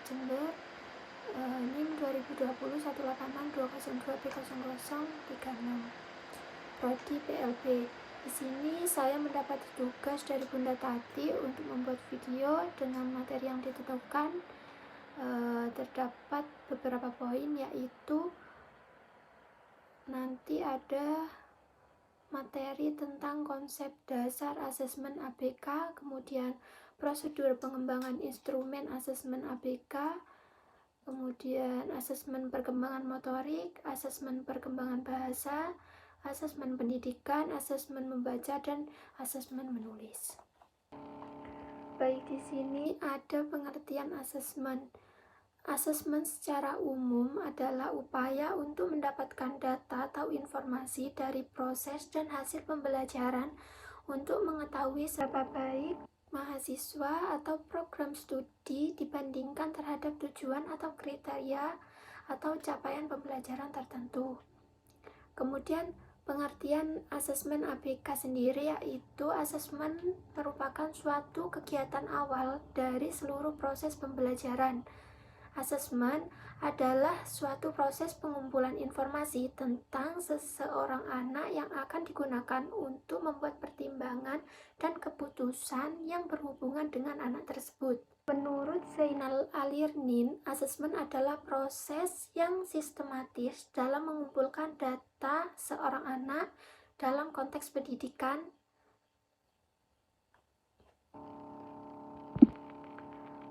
Jember, NIM 2020 18620B0036. Prodi PLB. Di sini saya mendapat tugas dari Bunda Tati untuk membuat video dengan materi yang ditentukan. Terdapat beberapa poin, yaitu nanti ada materi tentang konsep dasar asesmen ABK, kemudian prosedur pengembangan instrumen asesmen ABK, kemudian asesmen perkembangan motorik, asesmen perkembangan bahasa, asesmen pendidikan, asesmen membaca, dan asesmen menulis. Baik, di sini ada pengertian asesmen. Asesmen secara umum adalah upaya untuk mendapatkan data atau informasi dari proses dan hasil pembelajaran untuk mengetahui seberapa baik mahasiswa atau program studi dibandingkan terhadap tujuan atau kriteria atau capaian pembelajaran tertentu. Kemudian pengertian asesmen ABK sendiri, yaitu asesmen merupakan suatu kegiatan awal dari seluruh proses pembelajaran. Asesmen adalah suatu proses pengumpulan informasi tentang seseorang anak yang akan digunakan untuk membuat pertimbangan dan keputusan yang berhubungan dengan anak tersebut. Menurut Zainal Alirnin, asesmen adalah proses yang sistematis dalam mengumpulkan data seorang anak dalam konteks pendidikan.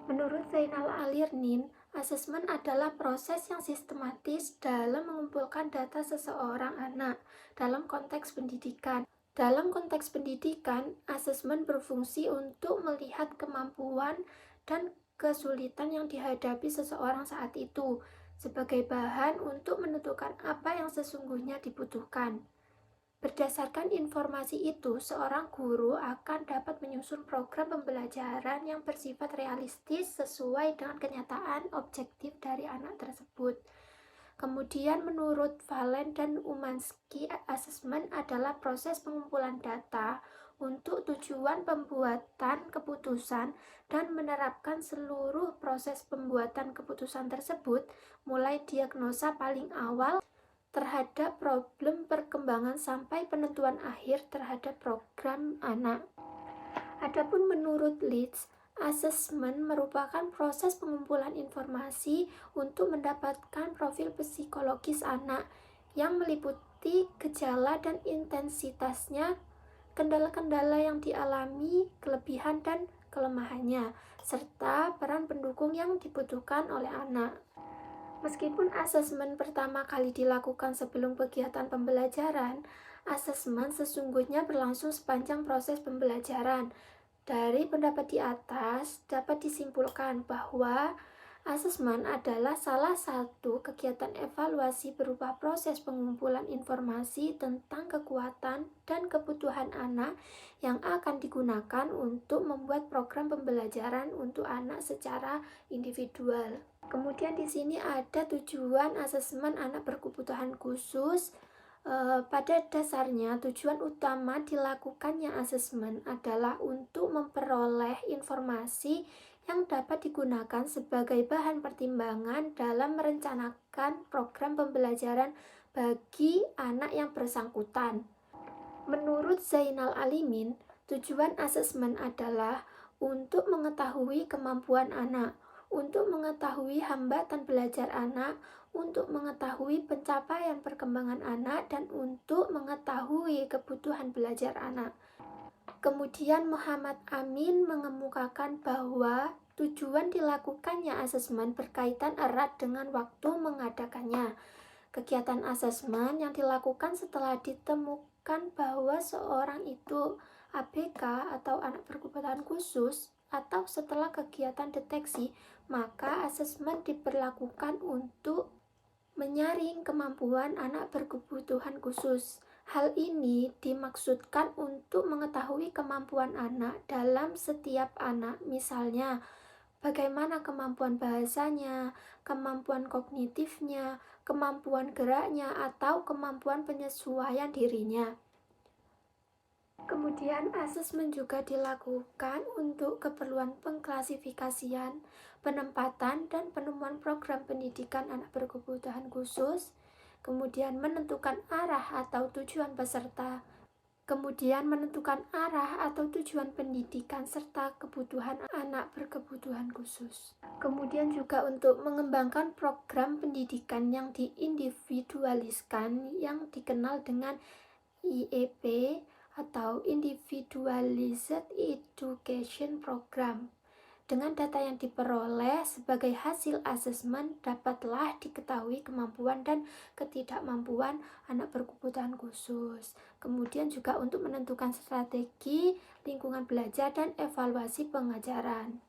Menurut Zainal Alirnin, asesmen adalah proses yang sistematis dalam mengumpulkan data seseorang anak dalam konteks pendidikan. Dalam konteks pendidikan, asesmen berfungsi untuk melihat kemampuan dan kesulitan yang dihadapi seseorang saat itu sebagai bahan untuk menentukan apa yang sesungguhnya dibutuhkan. Berdasarkan informasi itu, seorang guru akan dapat menyusun program pembelajaran yang bersifat realistis sesuai dengan kenyataan objektif dari anak tersebut. Kemudian menurut Valen dan Umansky, asesmen adalah proses pengumpulan data untuk tujuan pembuatan keputusan dan menerapkan seluruh proses pembuatan keputusan tersebut, mulai diagnosa paling awal terhadap problem perkembangan sampai penentuan akhir terhadap program anak. Adapun menurut Leeds, asesmen merupakan proses pengumpulan informasi untuk mendapatkan profil psikologis anak yang meliputi gejala dan intensitasnya, kendala-kendala yang dialami, kelebihan dan kelemahannya, serta peran pendukung yang dibutuhkan oleh anak. Meskipun asesmen pertama kali dilakukan sebelum kegiatan pembelajaran, asesmen sesungguhnya berlangsung sepanjang proses pembelajaran. Dari pendapat di atas, dapat disimpulkan bahwa asesmen adalah salah satu kegiatan evaluasi berupa proses pengumpulan informasi tentang kekuatan dan kebutuhan anak yang akan digunakan untuk membuat program pembelajaran untuk anak secara individual. Kemudian di sini ada tujuan asesmen anak berkebutuhan khusus. Pada dasarnya, tujuan utama dilakukannya asesmen adalah untuk memperoleh informasi yang dapat digunakan sebagai bahan pertimbangan dalam merencanakan program pembelajaran bagi anak yang bersangkutan. Menurut Zainal Alimin, tujuan asesmen adalah untuk mengetahui kemampuan anak, untuk mengetahui hambatan belajar anak, untuk mengetahui pencapaian perkembangan anak, dan untuk mengetahui kebutuhan belajar anak. Kemudian Muhammad Amin mengemukakan bahwa tujuan dilakukannya asesmen berkaitan erat dengan waktu mengadakannya. Kegiatan asesmen yang dilakukan setelah ditemukan bahwa seorang itu ABK atau anak berkebutuhan khusus, atau setelah kegiatan deteksi, maka asesmen diberlakukan untuk menyaring kemampuan anak berkebutuhan khusus. Hal ini dimaksudkan untuk mengetahui kemampuan anak dalam setiap anak, misalnya bagaimana kemampuan bahasanya, kemampuan kognitifnya, kemampuan geraknya, atau kemampuan penyesuaian dirinya. Kemudian asesmen juga dilakukan untuk keperluan pengklasifikasian, penempatan, dan penemuan program pendidikan anak berkebutuhan khusus, kemudian menentukan arah atau tujuan peserta, kemudian menentukan arah atau tujuan pendidikan serta kebutuhan anak berkebutuhan khusus. Kemudian juga untuk mengembangkan program pendidikan yang diindividualiskan yang dikenal dengan IEP atau Individualized Education Program. Dengan data yang diperoleh sebagai hasil asesmen, dapatlah diketahui kemampuan dan ketidakmampuan anak berkebutuhan khusus. Kemudian juga untuk menentukan strategi, lingkungan belajar, dan evaluasi pengajaran.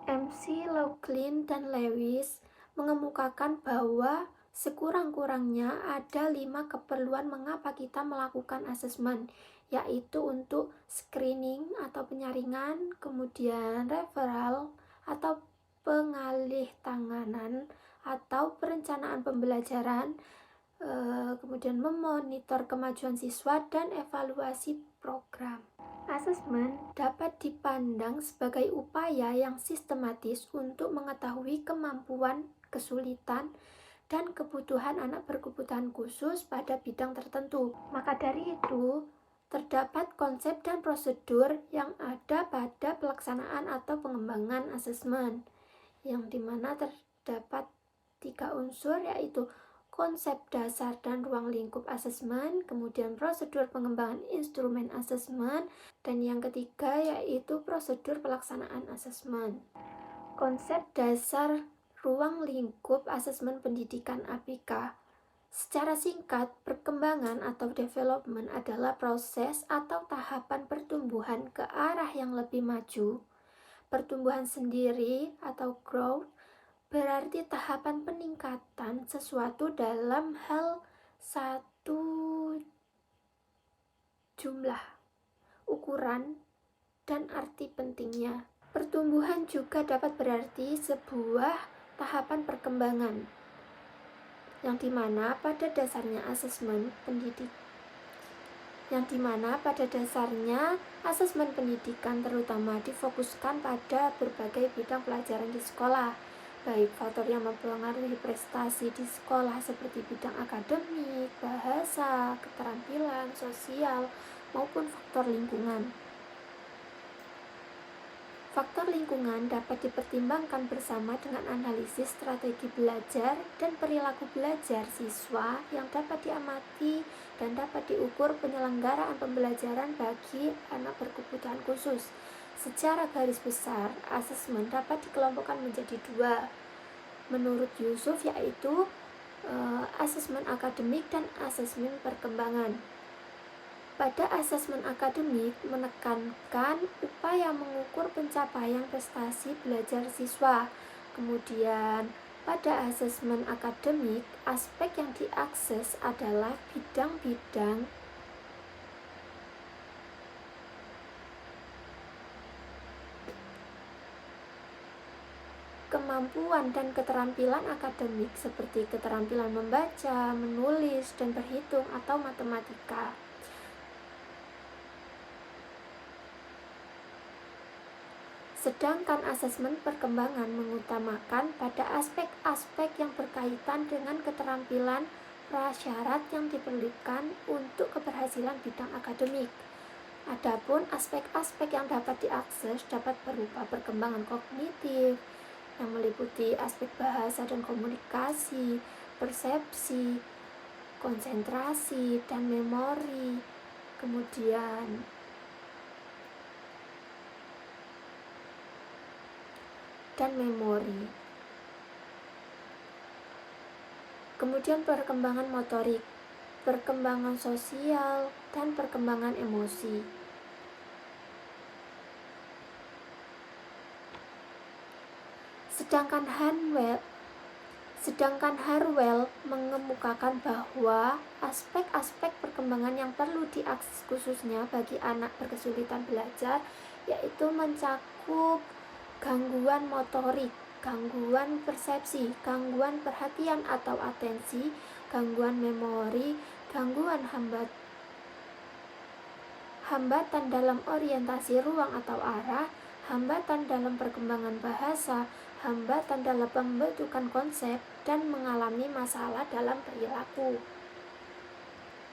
McLaughlin dan Lewis mengemukakan bahwa sekurang-kurangnya ada 5 keperluan mengapa kita melakukan asesmen, yaitu untuk screening atau penyaringan, kemudian referral atau pengalih tanganan atau perencanaan pembelajaran, kemudian memonitor kemajuan siswa dan evaluasi program. Asesmen dapat dipandang sebagai upaya yang sistematis untuk mengetahui kemampuan, kesulitan, dan kebutuhan anak berkebutuhan khusus pada bidang tertentu. Maka dari itu, terdapat konsep dan prosedur yang ada pada pelaksanaan atau pengembangan asesmen, yang dimana terdapat 3 unsur, yaitu konsep dasar dan ruang lingkup asesmen, kemudian prosedur pengembangan instrumen asesmen, dan yang ketiga yaitu prosedur pelaksanaan asesmen. Konsep dasar ruang lingkup asesmen pendidikan ABK. Secara singkat, perkembangan atau development adalah proses atau tahapan pertumbuhan ke arah yang lebih maju. Pertumbuhan sendiri atau growth berarti tahapan peningkatan sesuatu dalam hal satu jumlah, ukuran, dan arti pentingnya. Pertumbuhan juga dapat berarti sebuah tahapan perkembangan, yang dimana pada dasarnya asesmen pendidikan terutama difokuskan pada berbagai bidang pelajaran di sekolah, baik faktor yang mempengaruhi prestasi di sekolah seperti bidang akademik, bahasa, keterampilan, sosial, maupun faktor lingkungan. Faktor lingkungan dapat dipertimbangkan bersama dengan analisis strategi belajar dan perilaku belajar siswa yang dapat diamati dan dapat diukur penyelenggaraan pembelajaran bagi anak berkebutuhan khusus. Secara garis besar, asesmen dapat dikelompokkan menjadi 2 menurut Yusuf, yaitu asesmen akademik dan asesmen perkembangan. Pada asesmen akademik menekankan upaya mengukur pencapaian prestasi belajar siswa. Kemudian pada asesmen akademik, aspek yang diakses adalah bidang-bidang kemampuan dan keterampilan akademik seperti keterampilan membaca, menulis, dan berhitung atau matematika. Sedangkan asesmen perkembangan mengutamakan pada aspek-aspek yang berkaitan dengan keterampilan prasyarat yang diperlukan untuk keberhasilan bidang akademik. Adapun aspek-aspek yang dapat diakses dapat berupa perkembangan kognitif yang meliputi aspek bahasa dan komunikasi, persepsi, konsentrasi, dan memori. Kemudian Kemudian perkembangan motorik, perkembangan sosial, dan perkembangan emosi. Sedangkan Harwell mengemukakan bahwa aspek-aspek perkembangan yang perlu diakses khususnya bagi anak berkesulitan belajar yaitu mencakup gangguan motorik, gangguan persepsi, gangguan perhatian atau atensi, gangguan memori, gangguan hambatan dalam orientasi ruang atau arah, hambatan dalam perkembangan bahasa, hambatan dalam pembentukan konsep, dan mengalami masalah dalam perilaku.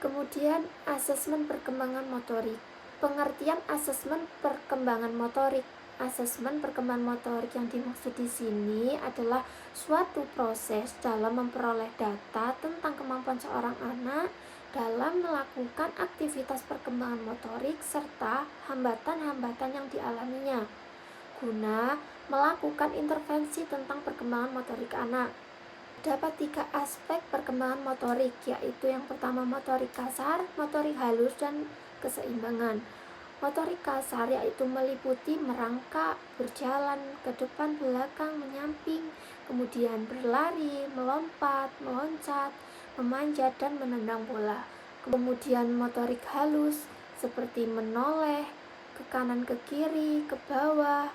Kemudian, asesmen perkembangan motorik. Pengertian asesmen perkembangan motorik. Asesmen perkembangan motorik yang dimaksud di sini adalah suatu proses dalam memperoleh data tentang kemampuan seorang anak dalam melakukan aktivitas perkembangan motorik serta hambatan-hambatan yang dialaminya guna melakukan intervensi tentang perkembangan motorik anak. Dapat 3 aspek perkembangan motorik, yaitu yang pertama motorik kasar, motorik halus, dan keseimbangan. Motorik kasar yaitu meliputi merangkak, berjalan ke depan, belakang, menyamping, kemudian berlari, melompat, meloncat, memanjat, dan menendang bola. Kemudian motorik halus seperti menoleh ke kanan, ke kiri, ke bawah,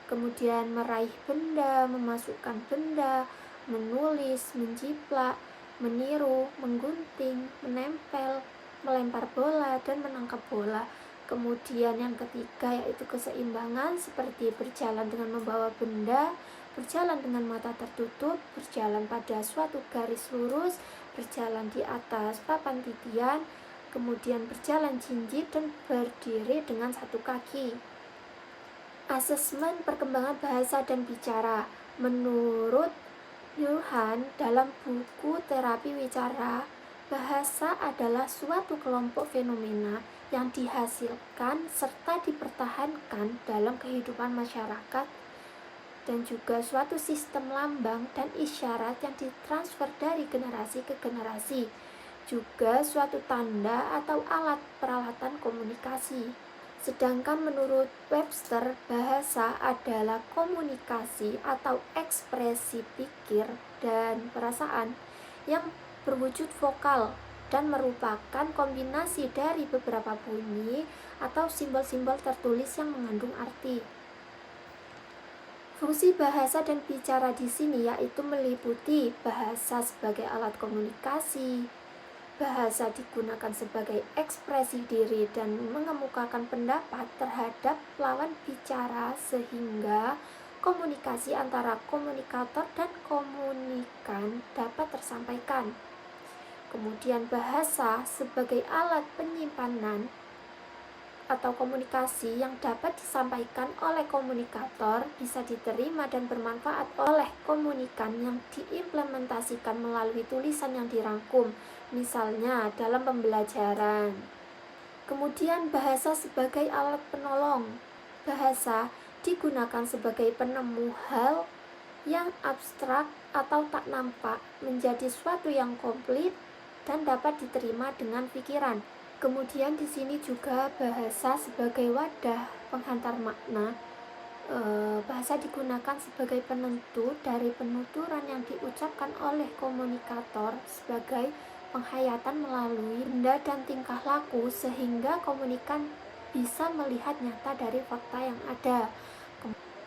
kemudian meraih benda, memasukkan benda, menulis, menjiplak, meniru, menggunting, menempel, melempar bola, dan menangkap bola. Kemudian yang ketiga yaitu keseimbangan seperti berjalan dengan membawa benda, berjalan dengan mata tertutup, berjalan pada suatu garis lurus, berjalan di atas papan titian, kemudian berjalan jinjit, dan berdiri dengan satu kaki. Asesmen perkembangan bahasa dan bicara. Menurut Newhan dalam buku Terapi Wicara, bahasa adalah suatu kelompok fenomena yang dihasilkan serta dipertahankan dalam kehidupan masyarakat dan juga suatu sistem lambang dan isyarat yang ditransfer dari generasi ke generasi, juga suatu tanda atau alat peralatan komunikasi. Sedangkan menurut Webster, bahasa adalah komunikasi atau ekspresi pikir dan perasaan yang berwujud vokal dan merupakan kombinasi dari beberapa bunyi atau simbol-simbol tertulis yang mengandung arti. Fungsi bahasa dan bicara di sini yaitu meliputi bahasa sebagai alat komunikasi, bahasa digunakan sebagai ekspresi diri dan mengemukakan pendapat terhadap lawan bicara sehingga komunikasi antara komunikator dan komunikan dapat tersampaikan. Kemudian bahasa sebagai alat penyimpanan atau komunikasi yang dapat disampaikan oleh komunikator bisa diterima dan bermanfaat oleh komunikan yang diimplementasikan melalui tulisan yang dirangkum, misalnya dalam pembelajaran. Kemudian bahasa sebagai alat penolong. Bahasa digunakan sebagai penemu hal yang abstrak atau tak nampak menjadi suatu yang komplit dan dapat diterima dengan pikiran. Kemudian di sini juga bahasa sebagai wadah penghantar makna. Bahasa digunakan sebagai penentu dari penuturan yang diucapkan oleh komunikator sebagai penghayatan melalui benda dan tingkah laku sehingga komunikan bisa melihat nyata dari fakta yang ada.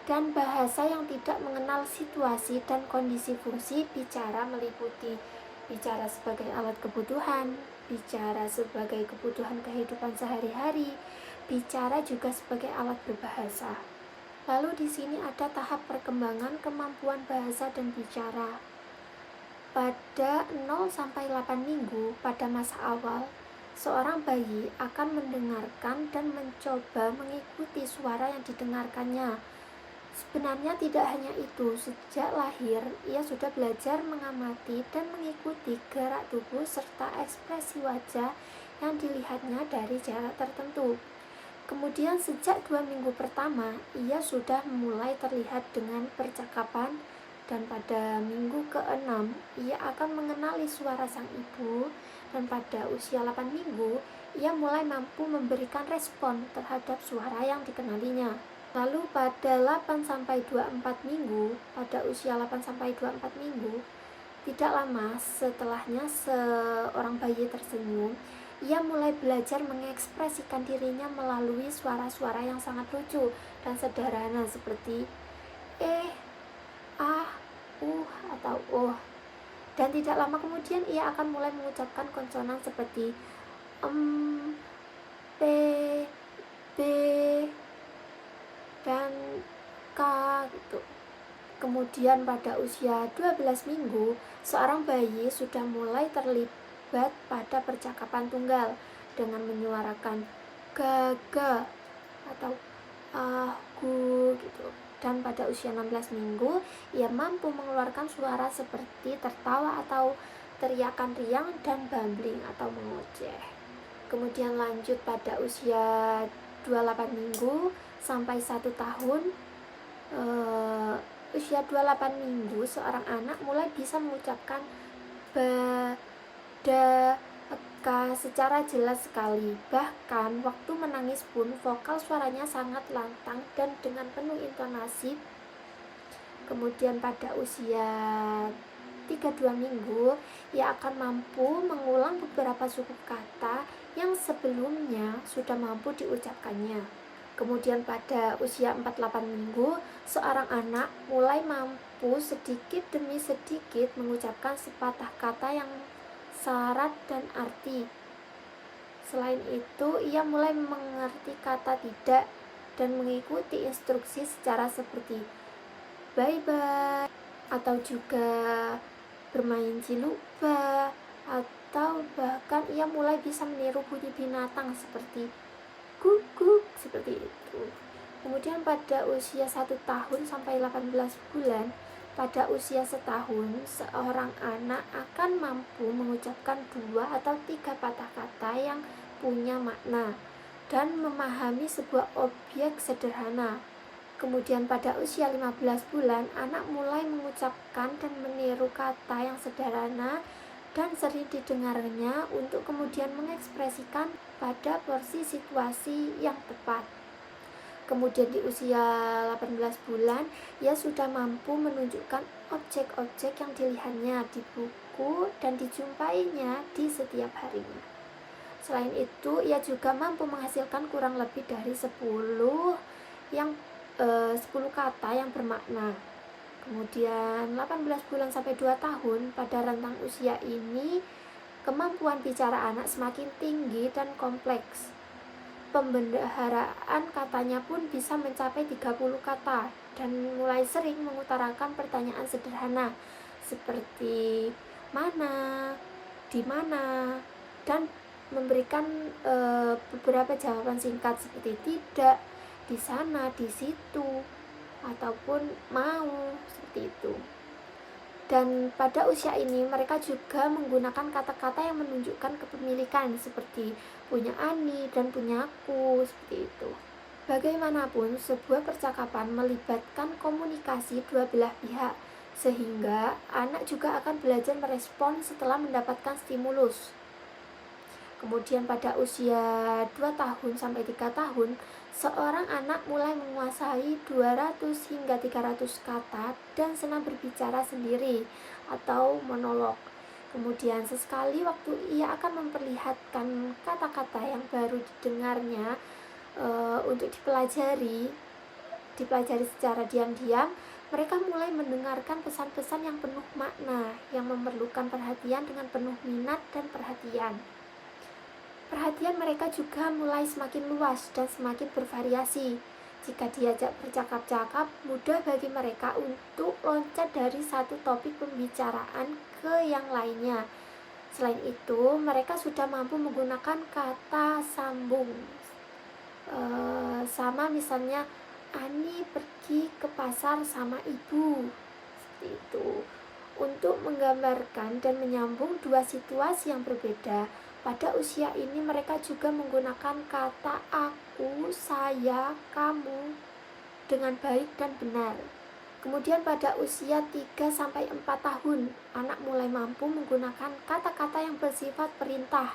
Dan bahasa yang tidak mengenal situasi dan kondisi fungsi bicara meliputi bicara sebagai alat kebutuhan, bicara sebagai kebutuhan kehidupan sehari-hari, bicara juga sebagai alat berbahasa. Lalu di sini ada tahap perkembangan kemampuan bahasa dan bicara. Pada 0 sampai 8 minggu pada masa awal, seorang bayi akan mendengarkan dan mencoba mengikuti suara yang didengarkannya. Sebenarnya tidak hanya itu, sejak lahir ia sudah belajar mengamati dan mengikuti gerak tubuh serta ekspresi wajah yang dilihatnya dari jarak tertentu. Kemudian sejak 2 minggu pertama ia sudah mulai terlihat dengan percakapan dan pada minggu ke-6 ia akan mengenali suara sang ibu dan pada usia 8 minggu ia mulai mampu memberikan respon terhadap suara yang dikenalinya. Lalu pada 8-24 minggu, pada usia 8-24 minggu, tidak lama setelahnya seorang bayi tersenyum, ia mulai belajar mengekspresikan dirinya melalui suara-suara yang sangat lucu dan sederhana seperti ah, atau oh. Dan tidak lama kemudian ia akan mulai mengucapkan konsonan seperti p, Kemudian pada usia 12 minggu, seorang bayi sudah mulai terlibat pada percakapan tunggal dengan menyuarakan gaga atau ahgu gitu. Dan pada usia 16 minggu, ia mampu mengeluarkan suara seperti tertawa atau teriakan riang dan bambling atau mengoceh. Kemudian lanjut pada usia 28 minggu sampai 1 tahun. Usia 28 minggu seorang anak mulai bisa mengucapkan ba, da, eka secara jelas sekali. Bahkan waktu menangis pun vokal suaranya sangat lantang dan dengan penuh intonasi. Kemudian pada usia 32 minggu, ia akan mampu mengulang beberapa suku kata yang sebelumnya sudah mampu diucapkannya. Kemudian pada usia 48 minggu, seorang anak mulai mampu sedikit demi sedikit mengucapkan sepatah kata yang syarat dan arti. Selain itu, ia mulai mengerti kata tidak dan mengikuti instruksi secara seperti bye-bye, atau juga bermain ciluba, atau bahkan ia mulai bisa meniru bunyi binatang seperti guguk, seperti itu. Kemudian pada usia 1 tahun sampai 18 bulan, pada usia setahun, seorang anak akan mampu mengucapkan 2 atau 3 patah kata yang punya makna dan memahami sebuah objek sederhana. Kemudian pada usia 15 bulan, anak mulai mengucapkan dan meniru kata yang sederhana dan sering didengarnya untuk kemudian mengekspresikan pada porsi situasi yang tepat. Kemudian di usia 18 bulan, ia sudah mampu menunjukkan objek-objek yang dilihatnya di buku dan dijumpainya di setiap harinya. Selain itu, ia juga mampu menghasilkan kurang lebih dari 10 kata yang bermakna. Kemudian 18 bulan sampai 2 tahun, pada rentang usia ini kemampuan bicara anak semakin tinggi dan kompleks. Pembendaharaan katanya pun bisa mencapai 30 kata dan mulai sering mengutarakan pertanyaan sederhana seperti mana, di mana, dan memberikan beberapa jawaban singkat seperti tidak, di sana, di situ, ataupun mau, seperti itu. Dan pada usia ini mereka juga menggunakan kata-kata yang menunjukkan kepemilikan seperti punya Ani dan punya aku, seperti itu. Bagaimanapun, sebuah percakapan melibatkan komunikasi dua belah pihak, sehingga anak juga akan belajar merespon setelah mendapatkan stimulus. Kemudian pada usia 2 tahun sampai 3 tahun, seorang anak mulai menguasai 200 hingga 300 kata dan senang berbicara sendiri atau monolog. Kemudian sesekali waktu ia akan memperlihatkan kata-kata yang baru didengarnya untuk dipelajari secara diam-diam. Mereka mulai mendengarkan pesan-pesan yang penuh makna, yang memerlukan perhatian dengan penuh minat dan perhatian. Perhatian mereka juga mulai semakin luas dan semakin bervariasi. Jika diajak bercakap-cakap, mudah bagi mereka untuk loncat dari satu topik pembicaraan ke yang lainnya. Selain itu, mereka sudah mampu menggunakan kata sambung. Sama misalnya, Ani pergi ke pasar sama ibu. Seperti itu. Untuk menggambarkan dan menyambung dua situasi yang berbeda. Pada usia ini mereka juga menggunakan kata aku, saya, kamu dengan baik dan benar. Kemudian pada usia 3-4 tahun, anak mulai mampu menggunakan kata-kata yang bersifat perintah.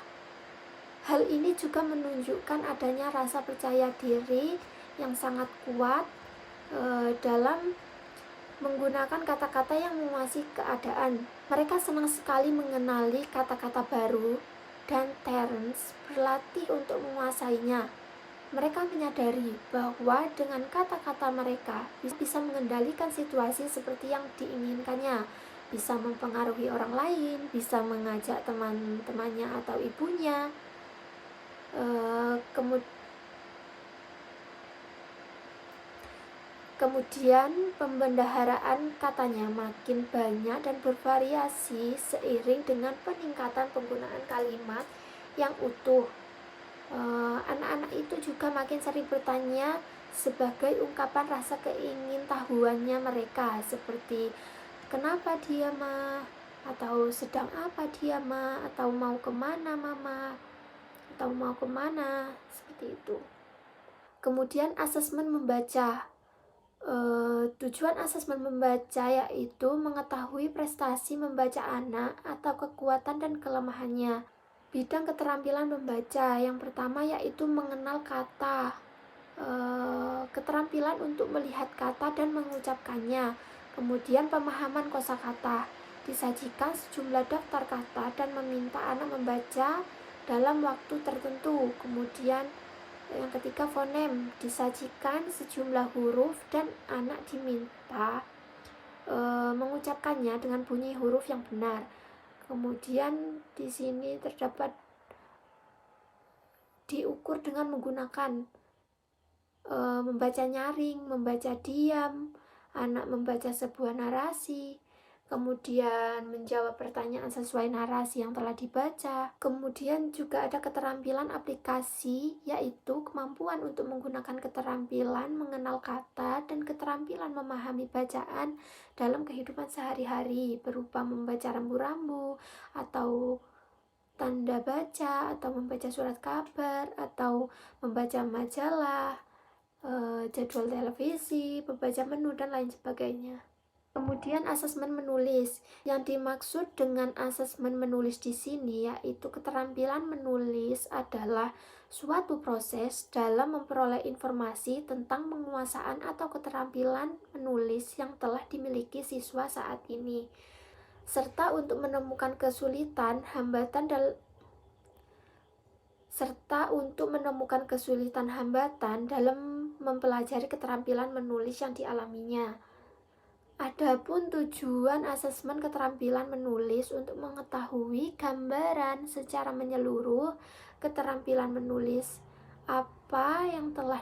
Hal ini juga menunjukkan adanya rasa percaya diri yang sangat kuat dalam menggunakan kata-kata yang menguasai keadaan. Mereka senang sekali mengenali kata-kata baru dan Terence berlatih untuk menguasainya. Mereka menyadari bahwa dengan kata-kata mereka bisa mengendalikan situasi seperti yang diinginkannya, bisa mempengaruhi orang lain, bisa mengajak teman-temannya atau ibunya. Kemudian pembendaharaan katanya makin banyak dan bervariasi seiring dengan peningkatan penggunaan kalimat yang utuh. Anak-anak itu juga makin sering bertanya sebagai ungkapan rasa keingintahuannya mereka, seperti kenapa dia ma, atau sedang apa dia ma, atau mau kemana mama, atau mau kemana, seperti itu. Kemudian asesmen membaca. Tujuan asesmen membaca yaitu mengetahui prestasi membaca anak atau kekuatan dan kelemahannya. Bidang keterampilan membaca yang pertama yaitu mengenal kata, keterampilan untuk melihat kata dan mengucapkannya. Kemudian pemahaman kosakata, disajikan sejumlah daftar kata dan meminta anak membaca dalam waktu tertentu. Kemudian yang ketiga fonem, disajikan sejumlah huruf dan anak diminta mengucapkannya dengan bunyi huruf yang benar. Kemudian di sini terdapat diukur dengan menggunakan membaca nyaring, membaca diam, anak membaca sebuah narasi, kemudian menjawab pertanyaan sesuai narasi yang telah dibaca. Kemudian juga ada keterampilan aplikasi, yaitu kemampuan untuk menggunakan keterampilan mengenal kata dan keterampilan memahami bacaan dalam kehidupan sehari-hari, berupa membaca rambu-rambu atau tanda baca, atau membaca surat kabar, atau membaca majalah, jadwal televisi, membaca menu, dan lain sebagainya. Kemudian asesmen menulis. Yang dimaksud dengan asesmen menulis di sini yaitu keterampilan menulis adalah suatu proses dalam memperoleh informasi tentang penguasaan atau keterampilan menulis yang telah dimiliki siswa saat ini, serta untuk menemukan kesulitan hambatan dalam mempelajari keterampilan menulis yang dialaminya. Adapun tujuan asesmen keterampilan menulis untuk mengetahui gambaran secara menyeluruh keterampilan menulis apa yang telah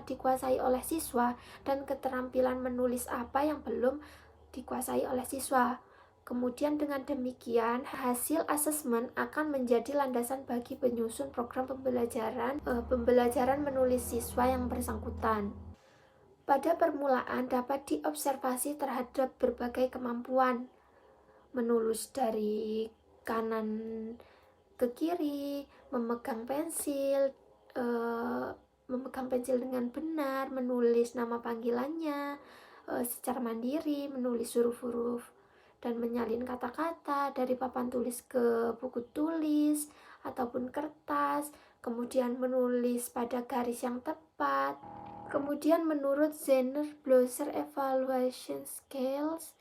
dikuasai oleh siswa dan keterampilan menulis apa yang belum dikuasai oleh siswa. Kemudian dengan demikian hasil asesmen akan menjadi landasan bagi penyusun program pembelajaran menulis siswa yang bersangkutan. Pada permulaan dapat diobservasi terhadap berbagai kemampuan menulis dari kanan ke kiri, memegang pensil dengan benar, menulis nama panggilannya secara mandiri, menulis huruf-huruf dan menyalin kata-kata dari papan tulis ke buku tulis ataupun kertas, kemudian menulis pada garis yang tepat. Kemudian menurut Zener-Blosser Evaluation Scales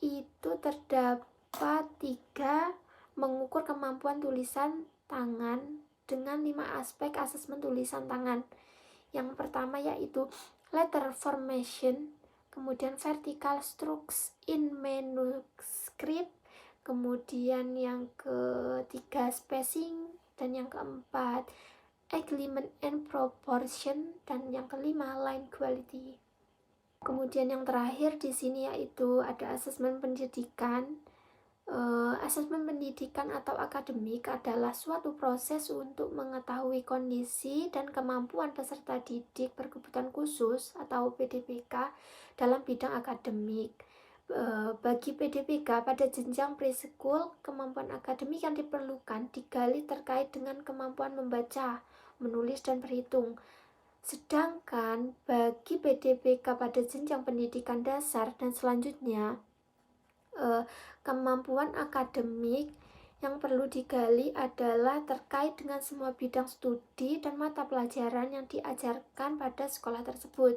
itu terdapat 3 mengukur kemampuan tulisan tangan dengan 5 aspek asesmen tulisan tangan. Yang pertama yaitu letter formation, kemudian vertical strokes in manuscript, kemudian yang ketiga spacing, dan yang keempat alignment and proportion, dan yang kelima line quality. Kemudian yang terakhir di sini yaitu ada asesmen pendidikan. Asesmen pendidikan atau akademik adalah suatu proses untuk mengetahui kondisi dan kemampuan peserta didik berkebutuhan khusus atau PDPK dalam bidang akademik. Bagi PDPK pada jenjang preschool, kemampuan akademik yang diperlukan digali terkait dengan kemampuan membaca, menulis, dan berhitung. Sedangkan bagi PDPK pada jenjang pendidikan dasar dan selanjutnya, kemampuan akademik yang perlu digali adalah terkait dengan semua bidang studi dan mata pelajaran yang diajarkan pada sekolah tersebut.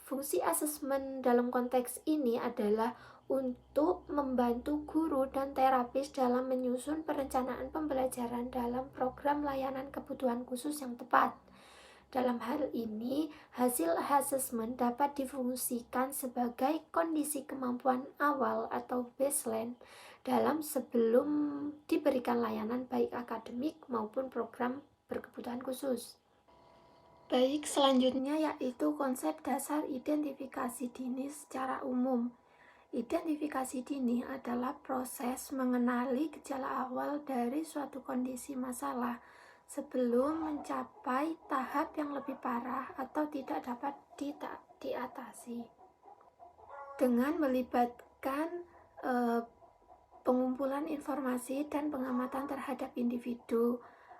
Fungsi asesmen dalam konteks ini adalah untuk membantu guru dan terapis dalam menyusun perencanaan pembelajaran dalam program layanan kebutuhan khusus yang tepat. Dalam hal ini, hasil asesmen dapat difungsikan sebagai kondisi kemampuan awal atau baseline sebelum diberikan layanan baik akademik maupun program berkebutuhan khusus. Baik, selanjutnya yaitu konsep dasar identifikasi dini secara umum. Identifikasi dini adalah proses mengenali gejala awal dari suatu kondisi masalah sebelum mencapai tahap yang lebih parah atau tidak dapat diatasi. Dengan melibatkan pengumpulan informasi dan pengamatan terhadap individu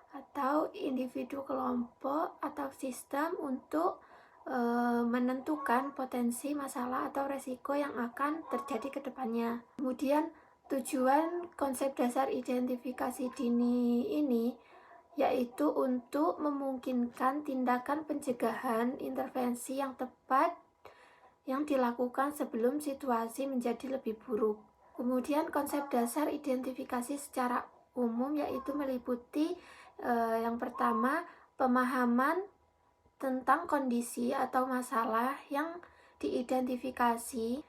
atau individu kelompok atau sistem untuk menentukan potensi masalah atau resiko yang akan terjadi ke depannya. Kemudian tujuan konsep dasar identifikasi dini ini yaitu untuk memungkinkan tindakan pencegahan intervensi yang tepat yang dilakukan sebelum situasi menjadi lebih buruk. Kemudian konsep dasar identifikasi secara umum yaitu meliputi yang pertama, pemahaman tentang kondisi atau masalah yang diidentifikasi.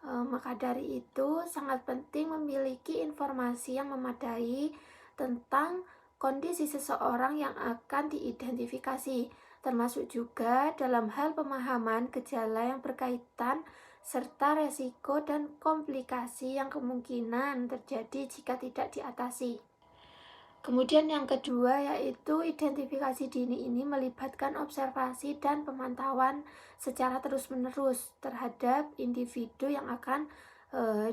Maka dari itu sangat penting memiliki informasi yang memadai tentang kondisi seseorang yang akan diidentifikasi, termasuk juga dalam hal pemahaman gejala yang berkaitan serta resiko dan komplikasi yang kemungkinan terjadi jika tidak diatasi. Kemudian yang kedua yaitu identifikasi dini ini melibatkan observasi dan pemantauan secara terus-menerus terhadap individu yang akan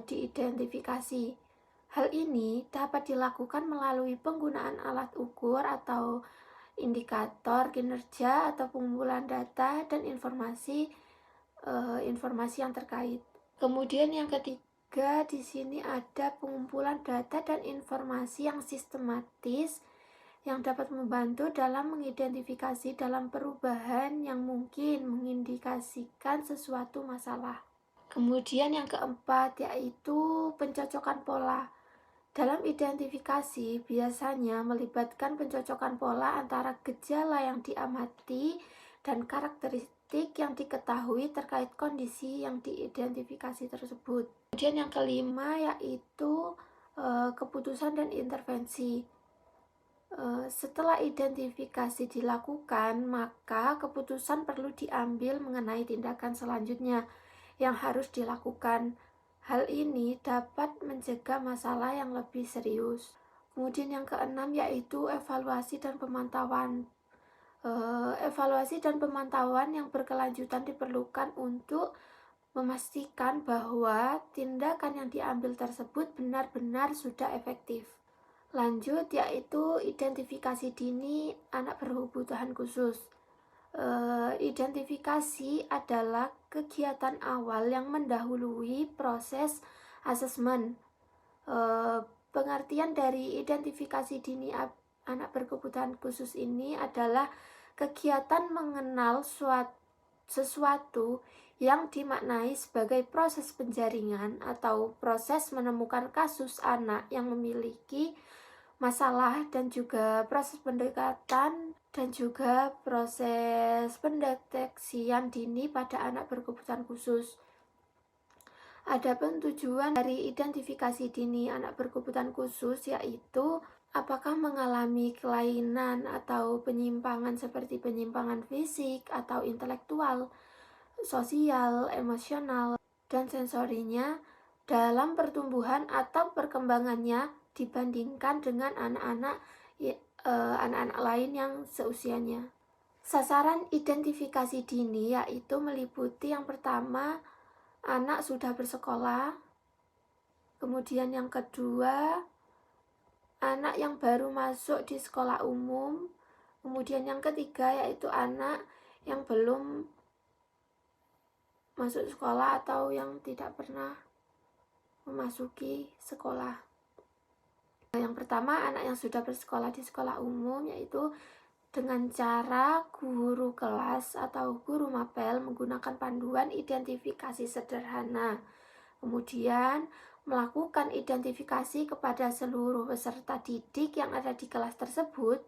diidentifikasi. Hal ini dapat dilakukan melalui penggunaan alat ukur atau indikator kinerja atau pengumpulan data dan informasi yang terkait. Kemudian yang ketiga, di sini ada pengumpulan data dan informasi yang sistematis yang dapat membantu dalam mengidentifikasi dalam perubahan yang mungkin mengindikasikan sesuatu masalah. Kemudian yang keempat yaitu pencocokan pola. Dalam identifikasi biasanya melibatkan pencocokan pola antara gejala yang diamati dan karakteristik yang diketahui terkait kondisi yang diidentifikasi tersebut. Kemudian yang kelima yaitu keputusan dan intervensi. Setelah identifikasi dilakukan, maka keputusan perlu diambil mengenai tindakan selanjutnya yang harus dilakukan. Hal ini dapat mencegah masalah yang lebih serius. Kemudian yang keenam yaitu evaluasi dan pemantauan. Evaluasi dan pemantauan yang berkelanjutan diperlukan untuk memastikan bahwa tindakan yang diambil tersebut benar-benar sudah efektif. Lanjut yaitu identifikasi dini anak berkebutuhan khusus. Identifikasi adalah kegiatan awal yang mendahului proses asesmen. Pengertian dari identifikasi dini anak berkebutuhan khusus ini adalah kegiatan mengenal sesuatu yang dimaknai sebagai proses penjaringan atau proses menemukan kasus anak yang memiliki masalah dan juga proses pendekatan dan juga proses pendeteksian dini pada anak berkebutuhan khusus. Adapun tujuan dari identifikasi dini anak berkebutuhan khusus yaitu apakah mengalami kelainan atau penyimpangan seperti penyimpangan fisik atau intelektual, sosial, emosional, dan sensorinya dalam pertumbuhan atau perkembangannya dibandingkan dengan anak-anak lain yang seusianya. Sasaran identifikasi dini yaitu meliputi yang pertama, anak sudah bersekolah. Kemudian yang kedua, anak yang baru masuk di sekolah umum. Kemudian yang ketiga yaitu anak yang belum masuk sekolah atau yang tidak pernah memasuki sekolah. Yang pertama, anak yang sudah bersekolah di sekolah umum yaitu dengan cara guru kelas atau guru mapel menggunakan panduan identifikasi sederhana. Kemudian melakukan identifikasi kepada seluruh peserta didik yang ada di kelas tersebut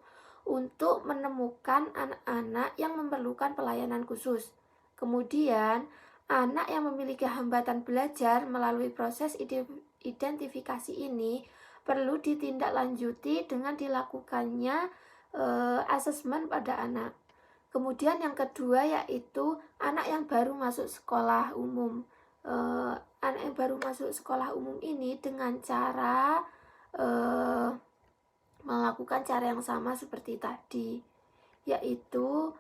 untuk menemukan anak-anak yang memerlukan pelayanan khusus. Kemudian anak yang memiliki hambatan belajar melalui proses identifikasi ini perlu ditindaklanjuti dengan dilakukannya asesmen pada anak. Kemudian yang kedua yaitu anak yang baru masuk sekolah umum. Anak yang baru masuk sekolah umum ini dengan cara melakukan cara yang sama seperti tadi, yaitu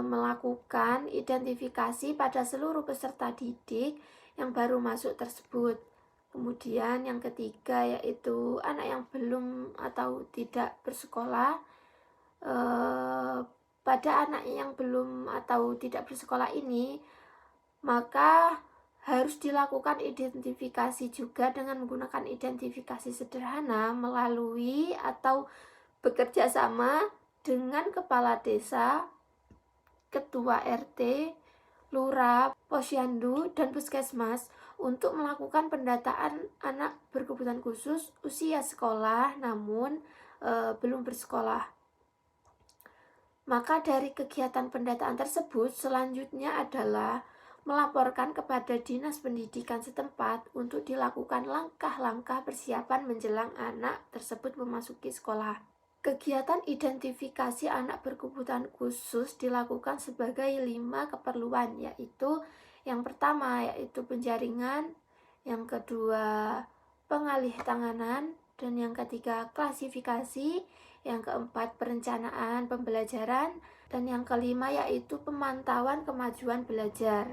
melakukan identifikasi pada seluruh peserta didik yang baru masuk tersebut. Kemudian yang ketiga yaitu anak yang belum atau tidak bersekolah. Pada anak yang belum atau tidak bersekolah ini, maka harus dilakukan identifikasi juga dengan menggunakan identifikasi sederhana melalui atau bekerja sama dengan kepala desa, ketua RT, lurah, posyandu, dan puskesmas untuk melakukan pendataan anak berkebutuhan khusus usia sekolah namun belum bersekolah. Maka dari kegiatan pendataan tersebut selanjutnya adalah melaporkan kepada dinas pendidikan setempat untuk dilakukan langkah-langkah persiapan menjelang anak tersebut memasuki sekolah. Kegiatan identifikasi anak berkebutuhan khusus dilakukan sebagai 5 keperluan, yaitu yang pertama yaitu penjaringan, yang kedua pengalih tanganan, dan yang ketiga klasifikasi, yang keempat perencanaan pembelajaran, dan yang kelima yaitu pemantauan kemajuan belajar.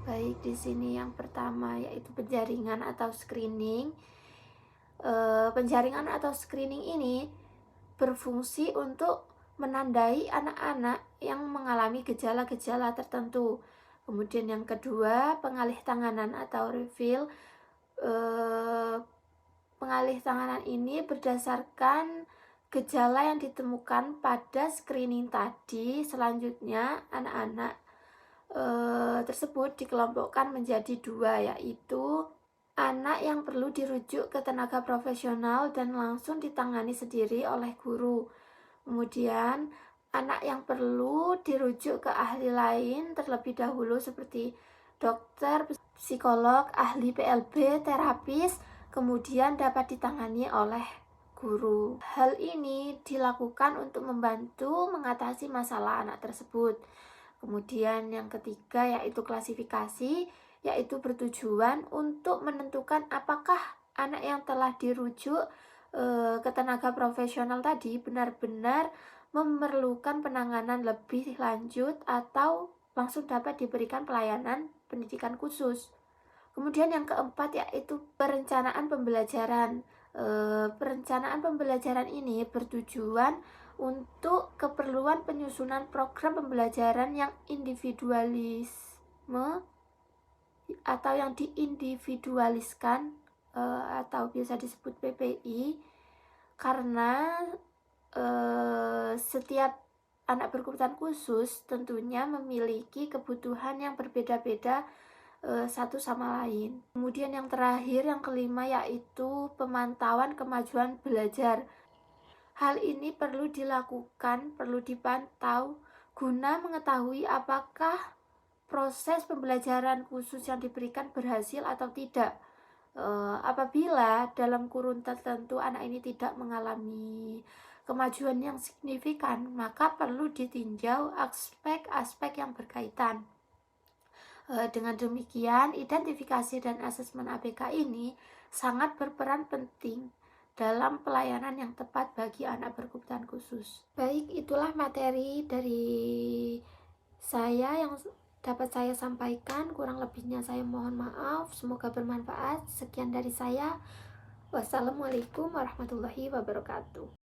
Baik, di sini yang pertama yaitu penjaringan atau screening. Penjaringan atau screening ini berfungsi untuk menandai anak-anak yang mengalami gejala-gejala tertentu. Kemudian yang kedua, pengalih tanganan atau refill. Pengalih tanganan ini berdasarkan gejala yang ditemukan pada screening tadi. Selanjutnya anak-anak tersebut dikelompokkan menjadi 2, yaitu anak yang perlu dirujuk ke tenaga profesional dan langsung ditangani sendiri oleh guru. Kemudian anak yang perlu dirujuk ke ahli lain terlebih dahulu seperti dokter, psikolog, ahli PLB, terapis, kemudian dapat ditangani oleh guru. Hal ini dilakukan untuk membantu mengatasi masalah anak tersebut. Kemudian yang ketiga yaitu klasifikasi, yaitu bertujuan untuk menentukan apakah anak yang telah dirujuk ke tenaga profesional tadi benar-benar memerlukan penanganan lebih lanjut atau langsung dapat diberikan pelayanan pendidikan khusus. Kemudian yang keempat yaitu perencanaan pembelajaran. Perencanaan pembelajaran ini bertujuan untuk keperluan penyusunan program pembelajaran yang individualisme atau yang diindividualiskan atau biasa disebut PPI, karena setiap anak berkebutuhan khusus tentunya memiliki kebutuhan yang berbeda-beda satu sama lain. Kemudian yang terakhir, yang kelima, yaitu pemantauan kemajuan belajar. Hal ini perlu dilakukan, perlu dipantau guna mengetahui apakah proses pembelajaran khusus yang diberikan berhasil atau tidak. Apabila dalam kurun tertentu anak ini tidak mengalami kemajuan yang signifikan, maka perlu ditinjau aspek-aspek yang berkaitan. Dengan demikian, identifikasi dan asesmen ABK ini sangat berperan penting dalam pelayanan yang tepat bagi anak berkebutuhan khusus. Baik, itulah materi dari saya yang dapat saya sampaikan. Kurang lebihnya saya mohon maaf. Semoga bermanfaat. Sekian dari saya. Wassalamualaikum warahmatullahi wabarakatuh.